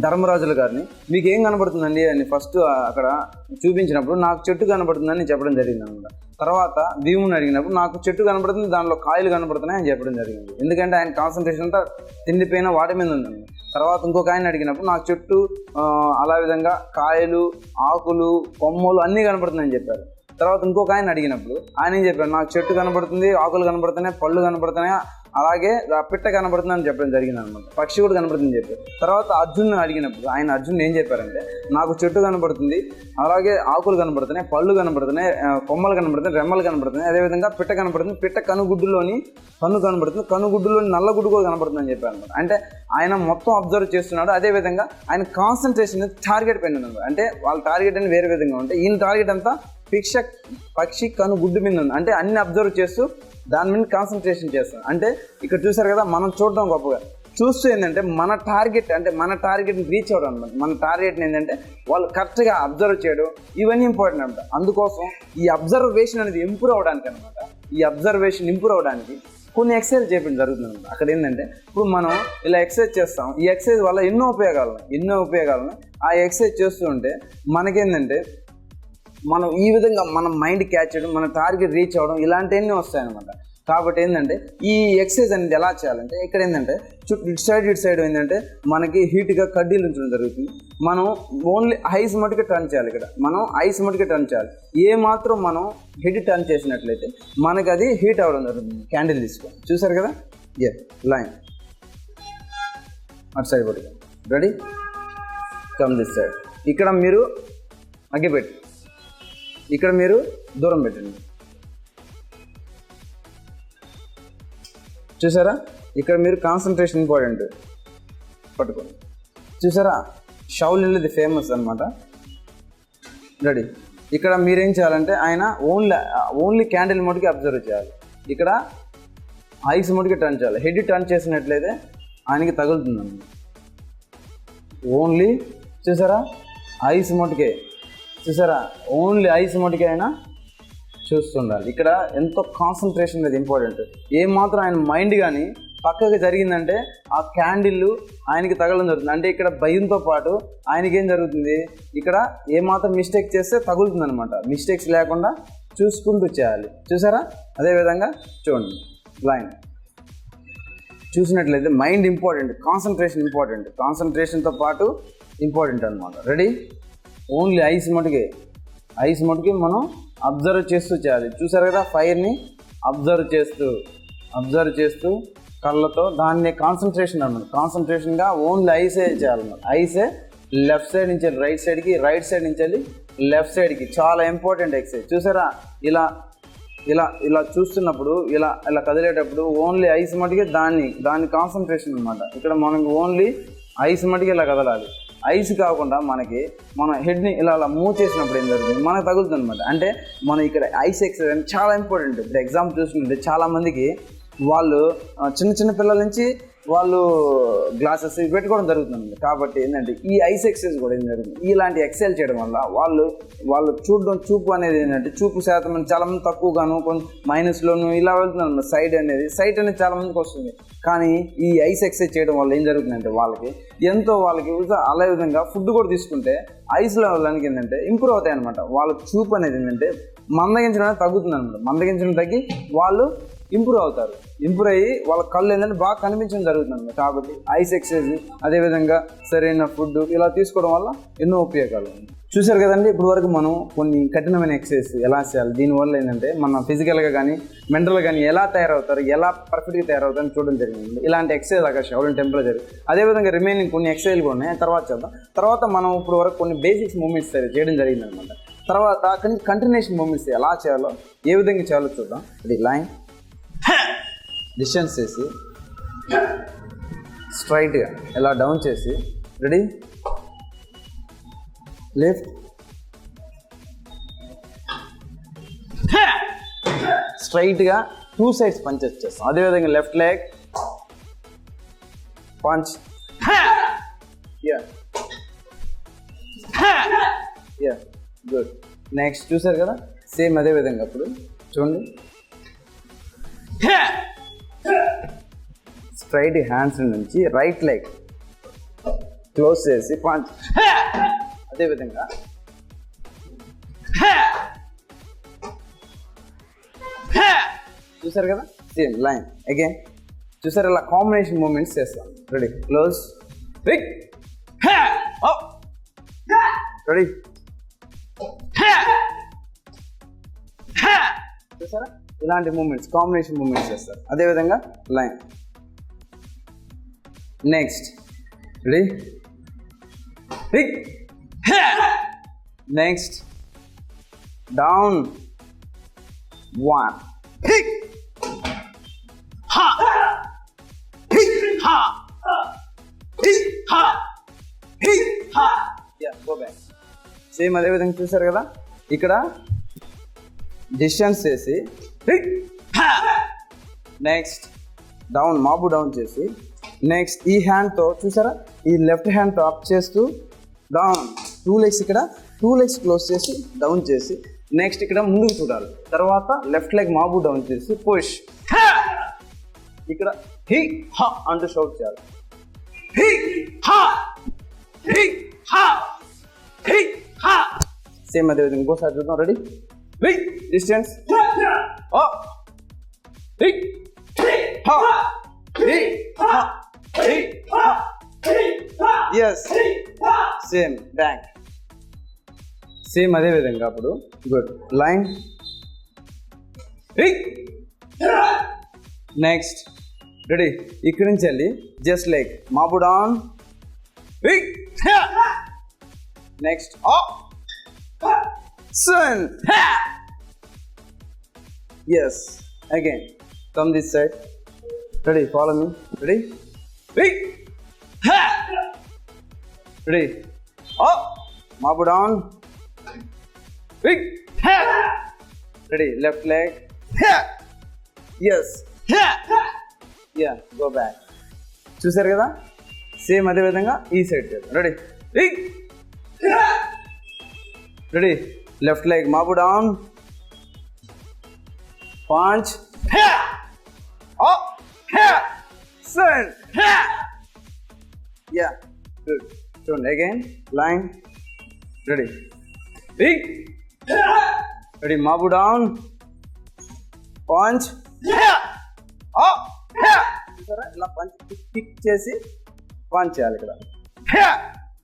ధర్మరాజుల గారిని మీకు ఏం కనబడుతుందండి అని ఫస్ట్ అక్కడ చూపించినప్పుడు నాకు చెట్టు కనబడుతుందని చెప్పడం జరిగింది అనమాట. తర్వాత భీముని అడిగినప్పుడు నాకు చెట్టు కనబడుతుంది, దానిలో కాయలు కనబడుతున్నాయి అని చెప్పడం జరిగింది. ఎందుకంటే ఆయన కాన్సన్ట్రేషన్ అంతా తిండిపోయిన వాటి మీద ఉందండి. తర్వాత ఇంకొక ఆయన అడిగినప్పుడు నాకు చెట్టు అలా విధంగా కాయలు, ఆకులు, కొమ్మలు అన్నీ కనబడుతున్నాయని చెప్పారు. తర్వాత ఇంకొక ఆయన అడిగినప్పుడు ఆయన ఏం చెప్పారు, నాకు చెట్టు కనబడుతుంది, ఆకులు కనబడుతున్నాయి, పళ్ళు కనబడుతున్నాయి, అలాగే పిట్ట కనబడుతుంది అని చెప్పడం జరిగింది అనమాట. పక్షి కూడా కనబడుతుంది చెప్పారు. తర్వాత అర్జున్ అడిగినప్పుడు అర్జున్ ఏం చెప్పారంటే నాకు చెట్టు కనబడుతుంది, అలాగే ఆకులు కనబడుతున్నాయి, పళ్ళు కనబడుతున్నాయి, కొమ్మలు కనబడుతున్నాయి, రెమ్మలు కనబడుతున్నాయి, అదేవిధంగా పిట్ట కనబడుతుంది, పిట్ట కనుగుడ్డులోని కన్ను కనబడుతుంది, కనుగుడ్డులోని నల్లగుడ్డు కూడా కనబడుతుంది అని చెప్పారు అనమాట. అంటే ఆయన మొత్తం అబ్జర్వ్ చేస్తున్నాడు. అదేవిధంగా ఆయన కాన్సన్ట్రేషన్ టార్గెట్ పైన ఉన్నాడు. అంటే వాళ్ళ టార్గెట్ అని వేరే విధంగా ఉంటే ఈయన టార్గెట్ అంతా పక్షి కనుగుడ్డు మీద ఉంది. అంటే అన్ని అబ్జర్వ్ చేస్తూ దాని మీద కాన్సన్ట్రేషన్ చేస్తాం. అంటే ఇక్కడ చూసారు కదా, మనం చూడడం గొప్పగా చూస్తూ ఏంటంటే మన టార్గెట్ని రీచ్ అవ్వడం అనమాట. మన టార్గెట్ని ఏంటంటే వాళ్ళు కరెక్ట్గా అబ్జర్వ్ చేయడం, ఇవన్నీ ఇంపార్టెంట్ అనమాట. అందుకోసం ఈ అబ్జర్వేషన్ అనేది ఇంప్రూవ్ అవడానికి అనమాట. ఈ అబ్జర్వేషన్ ఇంప్రూవ్ అవడానికి కొన్ని ఎక్సర్సైజ్ చేయడం జరుగుతుంది అనమాట. అక్కడ ఏంటంటే ఇప్పుడు మనం ఇలా ఎక్సర్సైజ్ చేస్తాం. ఈ ఎక్సర్సైజ్ వల్ల ఎన్నో ఉపయోగాలను ఆ ఎక్సర్సైజ్ చేస్తూ ఉంటే మనకేంటంటే మనం ఈ విధంగా మన మైండ్ క్యాచ్ చేయడం, మన టార్గెట్ రీచ్ అవ్వడం, ఇలాంటివన్నీ వస్తాయన్నమాట. కాబట్టి ఏంటంటే ఈ ఎక్సర్సైజ్ అనేది ఎలా చేయాలంటే ఇక్కడ ఏంటంటే ఇటు సైడ్ ఏంటంటే మనకి హీట్గా కడ్డీలు ఉంచడం జరుగుతుంది. మనం ఓన్లీ ఐస్ మటుకే టర్న్ చేయాలి. ఇక్కడ మనం ఐస్ మటుకే టర్న్ చేయాలి. ఏ మాత్రం మనం హెడ్ టర్న్ చేసినట్లయితే మనకి అది హీట్ అవ్వడం జరుగుతుంది. క్యాండిల్ తీసుకో, చూసారు కదా, లైన్ అటు సైడ్ పట్టుకో, రెడీ, కమ్ దిస్ సైడ్. ఇక్కడ మీరు అగ్గిపెట్టి, ఇక్కడ మీరు దూరం పెట్టండి, చూసారా. ఇక్కడ మీరు కాన్సన్ట్రేషన్ ఇంపార్టెంట్, పట్టుకోండి, చూసారా. షౌలిన్ది ఫేమస్ అనమాట, రెడీ. ఇక్కడ మీరేం చేయాలంటే ఆయన ఓన్లీ క్యాండిల్ మోడ్కి అబ్జర్వ్ చేయాలి. ఇక్కడ ఐస్ మోడ్కి టర్న్ చేయాలి. హెడ్ టర్న్ చేసినట్లయితే ఆయనకి తగులుతుందండి. ఓన్లీ చూసారా ఐస్ మోడ్కే, చూసారా, ఓన్లీ ఐస్ మోడ్కి అయినా చూస్తుండాలి. ఇక్కడ ఎంతో కాన్సన్ట్రేషన్ అనేది ఇంపార్టెంట్. ఏమాత్రం ఆయన మైండ్ కానీ పక్కకి జరిగిందంటే ఆ క్యాండిల్ ఆయనకి తగలడం జరుగుతుంది. అంటే ఇక్కడ భయంతో పాటు ఆయనకి ఏం జరుగుతుంది, ఇక్కడ ఏమాత్రం మిస్టేక్ చేస్తే తగులుతుంది అనమాట. మిస్టేక్స్ లేకుండా చూసుకుంటూ చేయాలి, చూసారా. అదేవిధంగా చూడండి, లైన్ చూసినట్లయితే మైండ్ ఇంపార్టెంట్, కాన్సన్ట్రేషన్ ఇంపార్టెంట్, కాన్సన్ట్రేషన్తో పాటు ఇంపార్టెంట్ అనమాట. రెడీ, ఓన్లీ ఐస్ మటుకి మనం అబ్జర్వ్ చేస్తూ చేయాలి. చూసారు కదా, ఫైర్ని అబ్జర్వ్ చేస్తూ కళ్ళతో దాన్ని కాన్సన్ట్రేషన్ అన్నమాట. కాన్సన్ట్రేషన్గా ఓన్లీ ఐసే చేయాలన్నమాట. ఐసే లెఫ్ట్ సైడ్ నుంచి రైట్ సైడ్కి, రైట్ సైడ్ నుంచి లెఫ్ట్ సైడ్కి. చాలా ఇంపార్టెంట్ ఎక్సర్సైజ్. చూసారా, ఇలా చూస్తున్నప్పుడు ఇలా కదిలేటప్పుడు ఓన్లీ ఐస్ మటుకే దాని కాన్సన్ట్రేషన్ అనమాట. ఇక్కడ మనకి ఓన్లీ ఐస్ మటుకే ఇలా కదలాలి. ఐస్ కాకుండా మన హెడ్ని ఇలా మూవ్ చేసినప్పుడు ఏం జరుగుతుంది, మనకు తగులుతుంది అనమాట. అంటే మనం ఇక్కడ ఐస్ ఎక్సర్సైజ్ అంటే చాలా ఇంపార్టెంట్. ఇప్పుడు ఎగ్జాంపుల్ చూసుకుంటే చాలామందికి వాళ్ళు చిన్న పిల్లల నుంచి వాళ్ళు గ్లాసెస్ పెట్టుకోవడం జరుగుతుంది. కాబట్టి ఏంటంటే ఈ ఐస్ ఎక్సర్సైజ్ కూడా ఏం జరుగుతుంది, ఇలాంటి ఎక్సర్సైజ్ చేయడం వల్ల వాళ్ళు చూపు అనేది ఏంటంటే చూపు శాతం చాలామంది తక్కువగాను, కొంచెం మైనస్లోను ఇలా వెళ్తుంది. సైట్ అనేది చాలామందికి వస్తుంది. కానీ ఈ ఐస్ ఎక్సర్సైజ్ చేయడం వల్ల ఏం జరుగుతుందంటే వాళ్ళకి అలా విధంగా ఫుడ్ కూడా తీసుకుంటే ఐస్ లెవెల్కి ఏంటంటే ఇంప్రూవ్ అవుతాయి అనమాట. వాళ్ళ చూపు అనేది ఏంటంటే మందగించడం అనేది తగ్గుతుంది అనమాట. మందగించడం తగ్గి వాళ్ళు ఇంప్రూవ్ అవుతారు. ఇంప్రూవ్ అయ్యి వాళ్ళ కళ్ళు ఏంటంటే బాగా కనిపించడం జరుగుతుంది. కాబట్టి ఐస్ ఎక్సర్సైజ్, అదేవిధంగా సరైన ఫుడ్ ఇలా తీసుకోవడం వల్ల ఎన్నో ఉపయోగాలు చూశారు కదండి. ఇప్పుడు వరకు మనం కొన్ని కఠినమైన ఎక్సర్సైజ్ ఎలా చేయాలి, దీనివల్ల ఏంటంటే మన ఫిజికల్గా కానీ మెంటల్గా కానీ ఎలా తయారవుతారు, ఎలా పర్ఫెక్ట్గా తయారవుతారని చూడడం జరిగింది. ఇలాంటి ఎక్సర్సైజ్ ఆకాశం షౌలిన్ టెంపరేచర్, అదేవిధంగా రిమైనింగ్ కొన్ని ఎక్సర్సైజ్లు కూడా ఉన్నాయి, తర్వాత చేద్దాం. తర్వాత మనం ఇప్పుడు వరకు కొన్ని బేసిక్స్ మూమెంట్స్ చేయడం జరిగింది అనమాట. తర్వాత కంటిన్యూషన్ మూమెంట్స్ ఎలా చేయాలో, ఏ విధంగా చేయాలో చూద్దాం. ఇది లైన్ డిస్టెన్స్ చేసి స్ట్రైట్గా ఇలా డౌన్ చేసి, రెడీ, లెఫ్ట్ స్ట్రైట్గా 2 sides పంచెస్ చేస్తాం. అదేవిధంగా left leg punch, good. Next చూసారు కదా, సేమ్ అదే విధంగా ఇప్పుడు చూడండి, స్ట్రైట్ హ్యాండ్స్ నుంచి రైట్ లెగ్ క్లోజ్ చేసి పంచ్. అదేవిధంగా చూసారు కదా, సేమ్ లైన్ అగైన్. చూసారు ఇలా కాంబినేషన్ మూమెంట్స్ చేస్తాం. Ready, close, pick, ready. చూసారా ఇలాంటి మూమెంట్స్ కాంబినేషన్ మూమెంట్స్ చేస్తారు. అదేవిధంగా line. Next ready, pick, next down, one, pick, go back. Same అదే విధంగా చూసారు కదా, ఇక్కడ డిస్టెన్స్ చేసి నెక్స్ట్ డౌన్, మాబు డౌన్ చేసి నెక్స్ట్ ఈ హ్యాండ్తో చూసారా, ఈ లెఫ్ట్ హ్యాండ్తో అప్ చేస్తూ డౌన్, 2 legs ఇక్కడ 2 legs క్లోజ్ చేసి డౌన్ చేసి నెక్స్ట్ ఇక్కడ ముందుకు చూడాలి. తర్వాత లెఫ్ట్ లెగ్ మాబు డౌన్ చేసి పుష్, ఇక్కడ హి హ అంటూ షౌట్ చేయాలి. హి హ, హి హ, హి హ. సేమ్ అదే విధంగా ఇంకోసారి చూద్దాం. Ready, distance, yes, same back. Same అదే విధంగా అప్పుడు గుడ్ లైన్, నెక్స్ట్ రెడీ. ఇక్కడి నుంచి వెళ్ళి just like Mabu down, next sun, yes, again come this side. Ready, follow me. Ready, ready, up, mabu down, ready, left leg, yes, yeah, go back. చూసారు కదా, same అదే విధంగా ఈ సైడ్ చేద్దాం. Ready, ready, left leg mabu down, punch, up, sun, yeah, good. Turn again, line, ready, ready, mabu down, punch, up, ఇలా punch kick చేసి punch చేయాలి. ఇక్కడ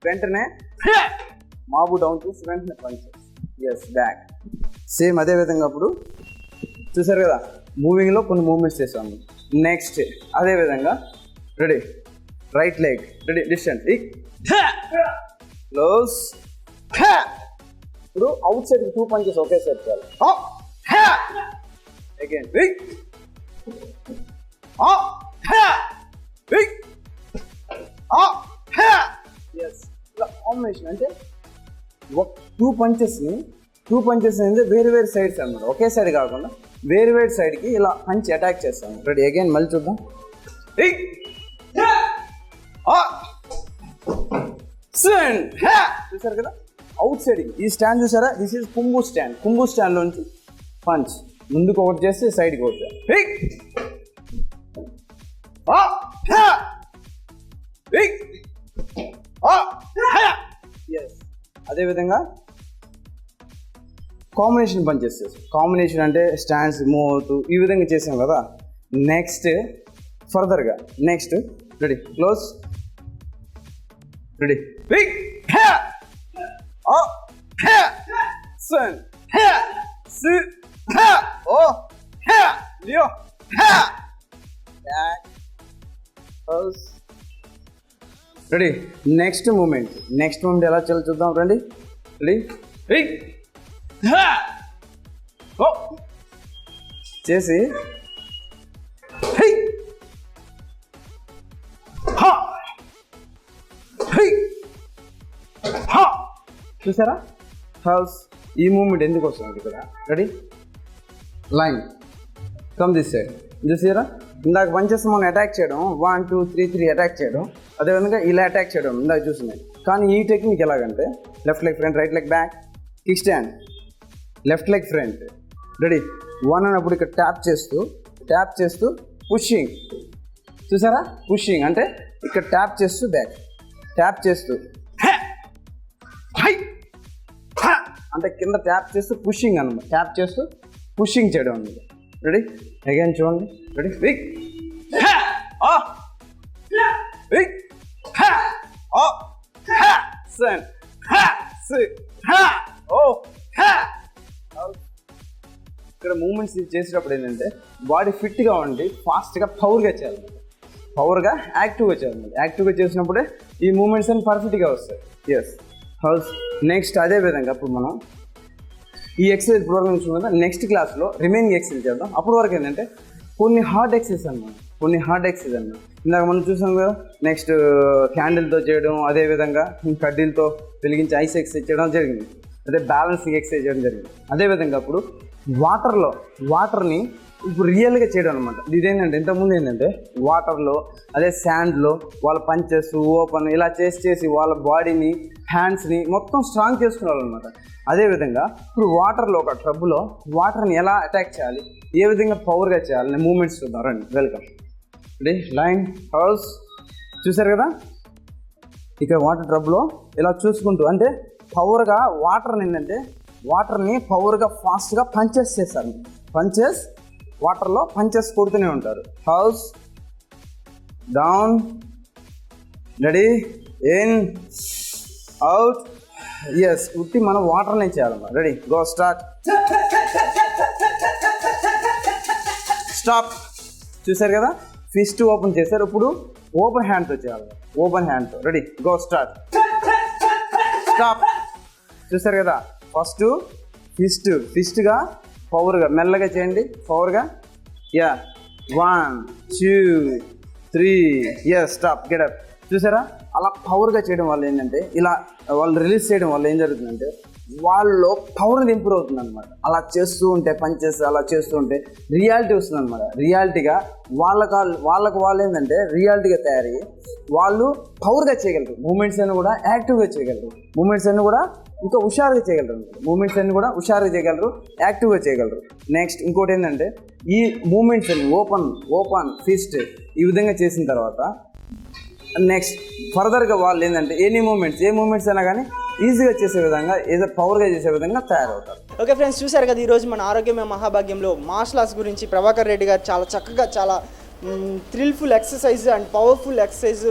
వెంటనే మాబు డౌన్ చేసి వెంటనే పంచ్, ఎస్ బ్యాక్. సేమ్ అదే విధంగా అప్పుడు చూసారు కదా, మూవింగ్లో కొన్ని మూమెంట్స్ చేసాము. నెక్స్ట్ అదే విధంగా ready, right leg ready, distance, close. ఇప్పుడు అవుట్ సైడ్ 2 punches ఒకే సైడ్ చేయాలి. అగైన్ ఇలా కాంబినేషన్ అంటే 2 punches అనేది వేరు వేరు సైడ్స్ అన్నమాట, ఒకే సైడ్ కాకుండా వేరు వేరు సైడ్కి ఇలా పంచ్ అటాక్ చేస్తాము. రెడీ, అగైన్ మళ్ళీ చూద్దాం. చూసారు కదా, అవుట్ సైడ్ ఈ స్టాండ్ చూసారా, దిస్ ఈజ్ కుంబు స్టాండ్. కుంబు స్టాండ్ లోంచి పంచ్ ముందుకు ఒకటి చేస్తే సైడ్కి ఒకటి. అదేవిధంగా కాంబినేషన్ పని చేసేసి, కాంబినేషన్ అంటే స్టాండ్స్ మూవ్ అవుతూ ఈ విధంగా చేసాం కదా. నెక్స్ట్ ఫర్దర్గా next ready, close, ready, ready. Next moment ఎలా చేయాలో చూద్దాం. రండి, రెడీ, చేసి చూసారా హౌస్. ఈ మూమెంట్ ఎందుకు వస్తుంది ఇక్కడ? Ready, line, come this side. చూసారా, ఇందాక పంచెస్ మనం అటాక్ చేయడం 1 2 3 3 అటాక్ చేయడం, అదేవిధంగా ఇలా అటాక్ చేయడం ఇందాక చూసినాయి. కానీ ఈ టెక్నిక్ ఎలాగంటే left leg front, right leg back, kick stand, left leg front, ready 1 అన్నప్పుడు ఇక్కడ ట్యాప్ చేస్తూ పుషింగ్. చూసారా, పుషింగ్ అంటే ఇక్కడ ట్యాప్ చేస్తూ బ్యాక్, ట్యాప్ చేస్తూ అంటే కింద ట్యాప్ చేస్తూ పుషింగ్ అనమాట. ట్యాప్ చేస్తూ పుషింగ్ చేయడం అనమాట. రెడీ అగైన్ చూడండి. రెడీ విక్ ఇక్కడ మూమెంట్స్ చేసేటప్పుడు ఏంటంటే బాడీ ఫిట్గా ఉండి ఫాస్ట్గా పవర్గా చేయాలి. పవర్గా యాక్టివ్గా చేయాలి. యాక్టివ్గా చేసినప్పుడే ఈ మూమెంట్స్ అన్ని పర్ఫెక్ట్గా వస్తాయి. ఎస్ హౌస్ నెక్స్ట్ అదే విధంగా ఇప్పుడు మనం ఈ ఎక్సర్సైజ్ ప్రోగ్రామ్ చూసుకుందా నెక్స్ట్ క్లాస్లో రిమైనింగ్ ఎక్సర్సైజ్ చేద్దాం. అప్పటి వరకు ఏంటంటే కొన్ని హార్డ్ ఎక్సర్సైజ్ అన్నమాట. ఇందాక మనం చూసాం కదా. నెక్స్ట్ క్యాండిల్తో చేయడం, అదేవిధంగా కడ్డీలతో వెలిగించి ఐస్ ఎక్సర్సైజ్ చేయడం జరిగింది. అదే బ్యాలెన్సింగ్ ఎక్సర్సైజ్ చేయడం జరిగింది. అదేవిధంగా ఇప్పుడు వాటర్ని ఇప్పుడు రియల్గా చేయడం అనమాట. ఇదేంటంటే ఇంతకుముందు ఏంటంటే వాటర్లో అదే శాండ్లో వాళ్ళ పంచెస్ ఓపెన్ ఇలా చేసి వాళ్ళ బాడీని హ్యాండ్స్ని మొత్తం స్ట్రాంగ్ చేసుకునేవాళ్ళనమాట. అదేవిధంగా ఇప్పుడు వాటర్లో ఒక ట్రబ్బులో వాటర్ని ఎలా అటాక్ చేయాలి, ఏ విధంగా పవర్గా చేయాలి మూమెంట్స్ చూద్దాం. రండి వెల్కమ్. రెడీ లైన్ హౌస్ చూసారు కదా. ఇక్కడ వాటర్ ట్రబ్బులో ఇలా చూసుకుంటూ అంటే పవర్గా వాటర్ని పవర్గా ఫాస్ట్గా పంచెస్ చేస్తారు. వాటర్లో పంచెస్ కొడుతూనే ఉంటారు. House down ready in out. Yes ఉట్టి మనం వాటర్నే చేయాలన్నమాట. Ready go start. స్టాప్. చూసారు కదా ఫిస్ట్ ఓపెన్ చేశారు. ఇప్పుడు ఓపెన్ హ్యాండ్తో చేయాలి. ఓపెన్ హ్యాండ్తో రెడీ గో స్టార్ట్. స్టాప్. చూసారు కదా ఫస్ట్ ఫిస్ట్గా పవర్గా మెల్లగా చేయండి. పవర్గా 1 2 3 ఎస్ స్టాప్ గెటప్. చూసారా అలా పవర్గా చేయడం వల్ల ఏంటంటే ఇలా వాళ్ళు రిలీజ్ చేయడం వల్ల ఏం జరుగుతుందంటే వాళ్ళలో పవర్ ఇంప్రూవ్ అవుతుంది అనమాట. అలా చేస్తూ ఉంటే పంచెస్ అలా చేస్తూ ఉంటే రియాలిటీ వస్తుంది అనమాట. రియాలిటీగా వాళ్ళు ఏంటంటే రియాలిటీగా తయారయ్యి వాళ్ళు పవర్గా చేయగలరు. మూమెంట్స్ అన్ని కూడా యాక్టివ్గా చేయగలరు. మూమెంట్స్ అన్ని కూడా ఇంకా హుషారుగా చేయగలరు. యాక్టివ్గా చేయగలరు. నెక్స్ట్ ఇంకోటి ఏంటంటే ఈ మూమెంట్స్ అన్ని ఓపెన్ ఫిస్ట్ ఈ విధంగా చేసిన తర్వాత నెక్స్ట్ ఫర్దర్గా వాళ్ళు ఏంటంటే ఏ మూమెంట్స్ అయినా కానీ ఈజీగా చేసే విధంగా ఏదో పవర్గా చేసే విధంగా తయారవుతారు. ఓకే ఫ్రెండ్స్, చూశారు కదా ఈరోజు మన ఆరోగ్యమే మహాభాగ్యంలో మార్షల్ ఆర్ట్స్ గురించి ప్రభాకర్ రెడ్డి గారు చాలా చక్కగా చాలా థ్రిల్ఫుల్ ఎక్సర్సైజ్ అండ్ పవర్ఫుల్ ఎక్సర్సైజ్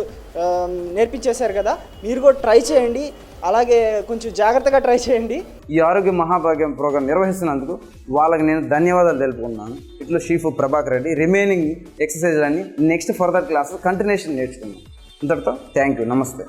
నేర్పించేశారు కదా. మీరు కూడా ట్రై చేయండి, అలాగే కొంచెం జాగ్రత్తగా ట్రై చేయండి. ఈ ఆరోగ్య మహాభాగ్యం ప్రోగ్రాం నిర్వహిస్తున్నందుకు వాళ్ళకి నేను ధన్యవాదాలు తెలుపుకున్నాను. ఇట్లా షీఫ్ ప్రభాకర్ రెడ్డి. రిమైనింగ్ ఎక్సర్సైజ్ అన్ని నెక్స్ట్ ఫర్దర్ క్లాస్ కంటిన్యూషన్ నేర్చుకున్నాను. ఇంతటితో థ్యాంక్ యూ, నమస్తే.